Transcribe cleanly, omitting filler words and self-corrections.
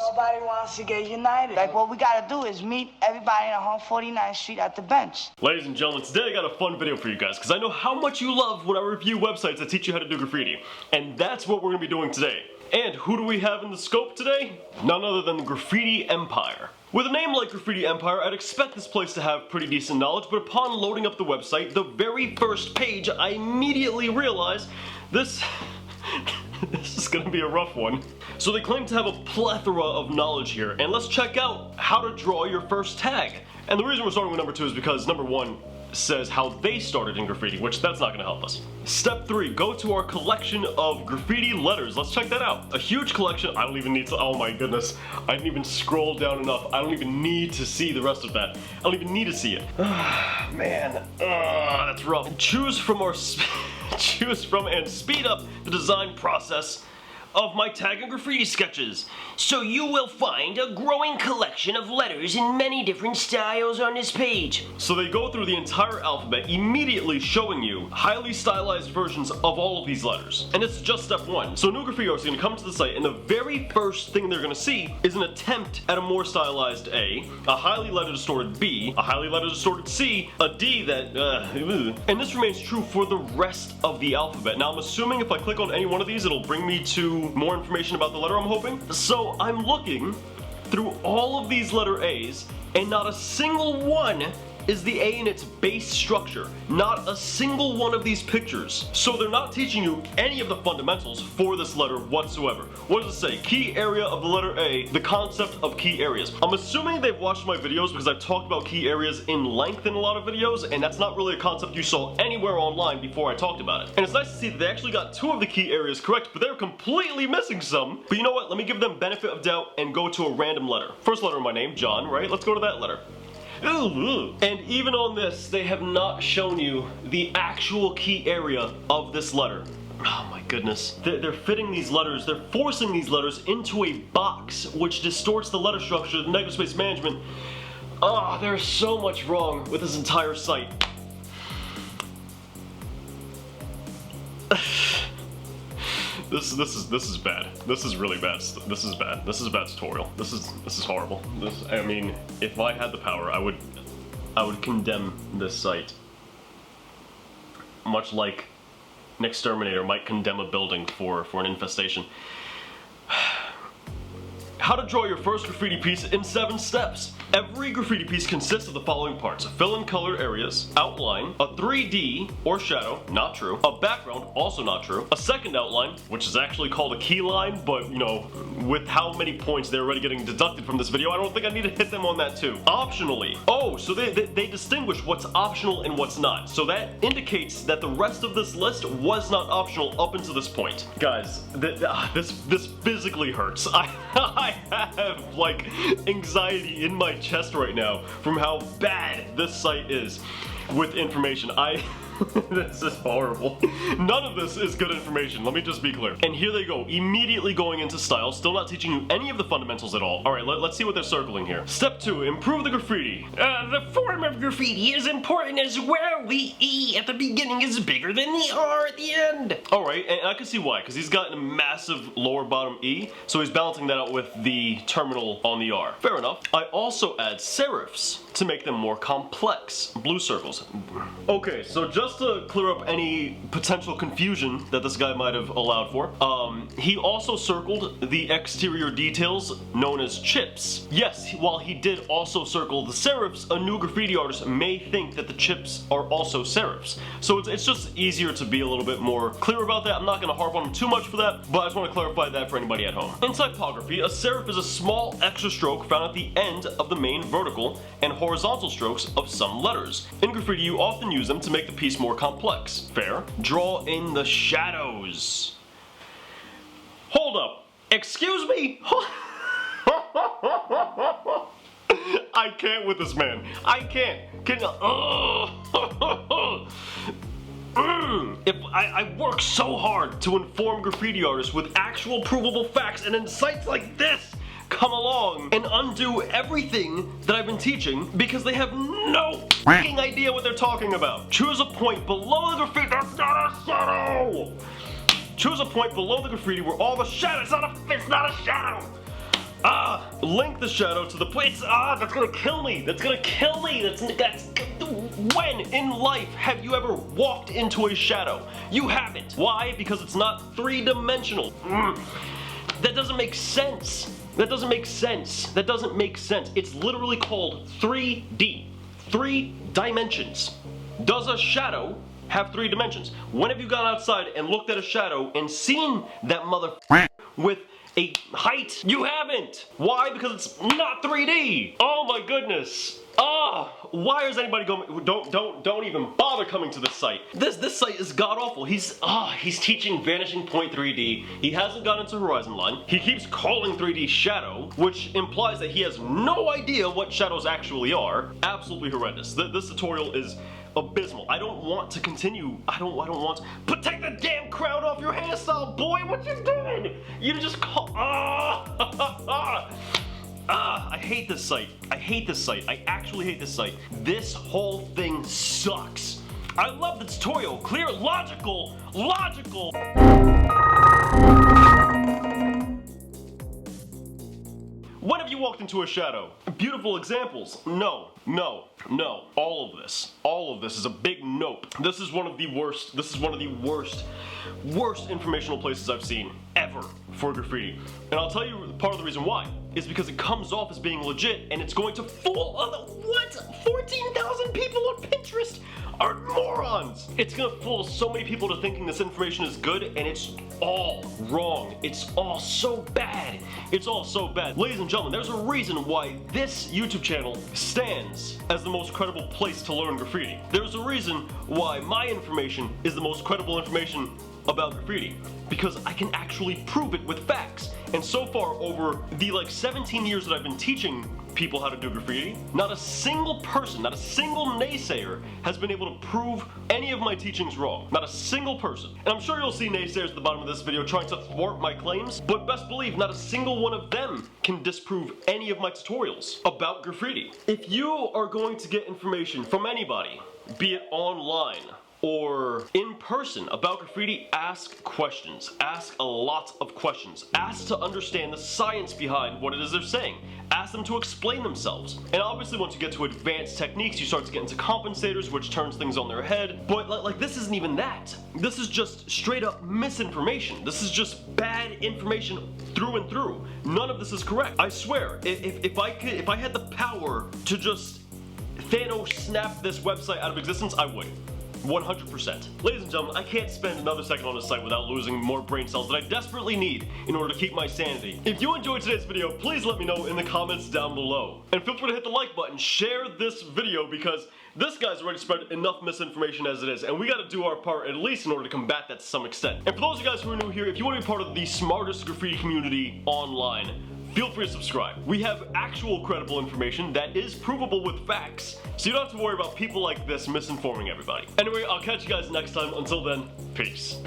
Nobody wants to get united. Like, what we gotta do is meet everybody in 149th Street at the bench. Ladies and gentlemen, today I got a fun video for you guys, because I know how much you love when I review websites that teach you how to do graffiti. And that's what we're gonna be doing today. And who do we have in the scope today? None other than the Graffiti Empire. With a name like Graffiti Empire, I'd expect this place to have pretty decent knowledge, but upon loading up the website, the very first page, I immediately realized this is gonna be a rough one. So they claim to have a plethora of knowledge here, and let's check out how to draw your first tag. And the reason we're starting with number 2 is because number 1 says how they started in graffiti, which that's not gonna help us. Step 3, go to our collection of graffiti letters. Let's check that out. A huge collection. I don't even need to, oh my goodness. I didn't even scroll down enough. I don't even need to see the rest of that. I don't even need to see it. Man, that's rough. Choose from and speed up the design process of my tag and graffiti sketches. So you will find a growing collection of letters in many different styles on this page. So they go through the entire alphabet, immediately showing you highly stylized versions of all of these letters. And it's just step 1. So new graffiti artists are gonna come to the site, and the very first thing they're gonna see is an attempt at a more stylized A, a highly letter distorted B, a highly letter distorted C, a D that, and this remains true for the rest of the alphabet. Now I'm assuming if I click on any one of these, it'll bring me to more information about the letter, I'm hoping. So I'm looking through all of these letter A's, and not a single one is the A in its base structure. Not a single one of these pictures. So they're not teaching you any of the fundamentals for this letter whatsoever. What does it say? Key area of the letter A, the concept of key areas. I'm assuming they've watched my videos because I've talked about key areas in length in a lot of videos, and that's not really a concept you saw anywhere online before I talked about it. And it's nice to see that they actually got 2 of the key areas correct, but they're completely missing some. But you know what? Let me give them benefit of doubt and go to a random letter. First letter of my name, John, right? Let's go to that letter. Ooh. And even on this, they have not shown you the actual key area of this letter. Oh my goodness. They're fitting these letters, they're forcing these letters into a box, which distorts the letter structure, the negative space management. Oh, there's so much wrong with this entire site. This is bad. This is really bad. This is bad. This is a bad tutorial. This is horrible. I mean, if I had the power, I would condemn this site. Much like an exterminator might condemn a building for an infestation. How to draw your first graffiti piece in 7 steps. Every graffiti piece consists of the following parts: fill in color areas, outline, a 3D or shadow, not true, a background, also not true, a second outline, which is actually called a key line, but you know, with how many points they're already getting deducted from this video, I don't think I need to hit them on that too. Optionally. Oh, so they distinguish what's optional and what's not. So that indicates that the rest of this list was not optional up until this point. Guys, this physically hurts. I have like anxiety in my chest right now from how bad this site is with information. This is horrible. None of this is good information, let me just be clear. And here they go, immediately going into style, still not teaching you any of the fundamentals at all. Alright, let's see what they're circling here. Step 2, improve the graffiti. The form of graffiti is important as well. The E at the beginning is bigger than the R at the end. Alright, and I can see why, because he's got a massive lower bottom E, so he's balancing that out with the terminal on the R. Fair enough. I also add serifs to make them more complex. Blue circles. Okay, so just to clear up any potential confusion that this guy might have allowed for, he also circled the exterior details known as chips. Yes, while he did also circle the serifs, a new graffiti artist may think that the chips are also serifs. So it's just easier to be a little bit more clear about that. I'm not going to harp on him too much for that, but I just want to clarify that for anybody at home. In typography, a serif is a small extra stroke found at the end of the main vertical and horizontal strokes of some letters. In graffiti, you often use them to make the piece more complex. Fair. Draw in the shadows. Hold up. Excuse me? I can't with this man. I can't. If I work so hard to inform graffiti artists with actual provable facts, and then sites like this come along and undo everything that I've been teaching because they have no f***ing idea what they're talking about. Choose a point below the graffiti. That's not a shadow! Choose a point below the graffiti where all the shadows, it's not a shadow! Ah! link the shadow to the place. That's gonna kill me. That's gonna kill me. That's when in life have you ever walked into a shadow? You haven't. Why? Because it's not three-dimensional. That doesn't make sense. That doesn't make sense. That doesn't make sense. It's literally called 3D. 3 dimensions. Does a shadow have 3 dimensions? When have you gone outside and looked at a shadow and seen that mother with a height? You haven't. Why? Because it's not 3D. Oh my goodness. Why is anybody going? Don't even bother coming to this site. This site is god awful. He's teaching Vanishing Point 3D. He hasn't gone into Horizon Line. He keeps calling 3D shadow, which implies that he has no idea what shadows actually are. Absolutely horrendous. This tutorial is abysmal. I don't want to continue. I don't want to. But take the damn crown off your hairstyle, boy. What you doing? You just call. I hate this site. I hate this site. I actually hate this site. This whole thing sucks. I love the tutorial. Clear, logical. When have you walked into a shadow? Beautiful examples. No. All of this is a big nope. This is one of the worst informational places I've seen ever for graffiti. And I'll tell you part of the reason why is because it comes off as being legit and it's going to fool what? 14,000 people on Pinterest are morons. It's gonna fool so many people to thinking this information is good, and it's all wrong. It's all so bad. It's all so bad. Ladies and gentlemen, there's a reason why this YouTube channel stands as the most credible place to learn graffiti. There's a reason why my information is the most credible information about graffiti, because I can actually prove it with facts. And so far, over the 17 years that I've been teaching people how to do graffiti, not a single person, not a single naysayer has been able to prove any of my teachings wrong. Not a single person. And I'm sure you'll see naysayers at the bottom of this video trying to thwart my claims, but best believe not a single one of them can disprove any of my tutorials about graffiti. If you are going to get information from anybody, be it online or in person about graffiti, ask questions. Ask a lot of questions. Ask to understand the science behind what it is they're saying. Ask them to explain themselves. And obviously once you get to advanced techniques, you start to get into compensators, which turns things on their head. But this isn't even that. This is just straight up misinformation. This is just bad information through and through. None of this is correct. I swear, if I had the power to just Thanos snap this website out of existence, I would. 100%. Ladies and gentlemen, I can't spend another second on this site without losing more brain cells that I desperately need in order to keep my sanity. If you enjoyed today's video, please let me know in the comments down below. And feel free to hit the like button, share this video, because this guy's already spread enough misinformation as it is, and we gotta do our part at least in order to combat that to some extent. And for those of you guys who are new here, if you want to be part of the smartest graffiti community online, feel free to subscribe. We have actual credible information that is provable with facts, so you don't have to worry about people like this misinforming everybody. Anyway, I'll catch you guys next time. Until then, peace.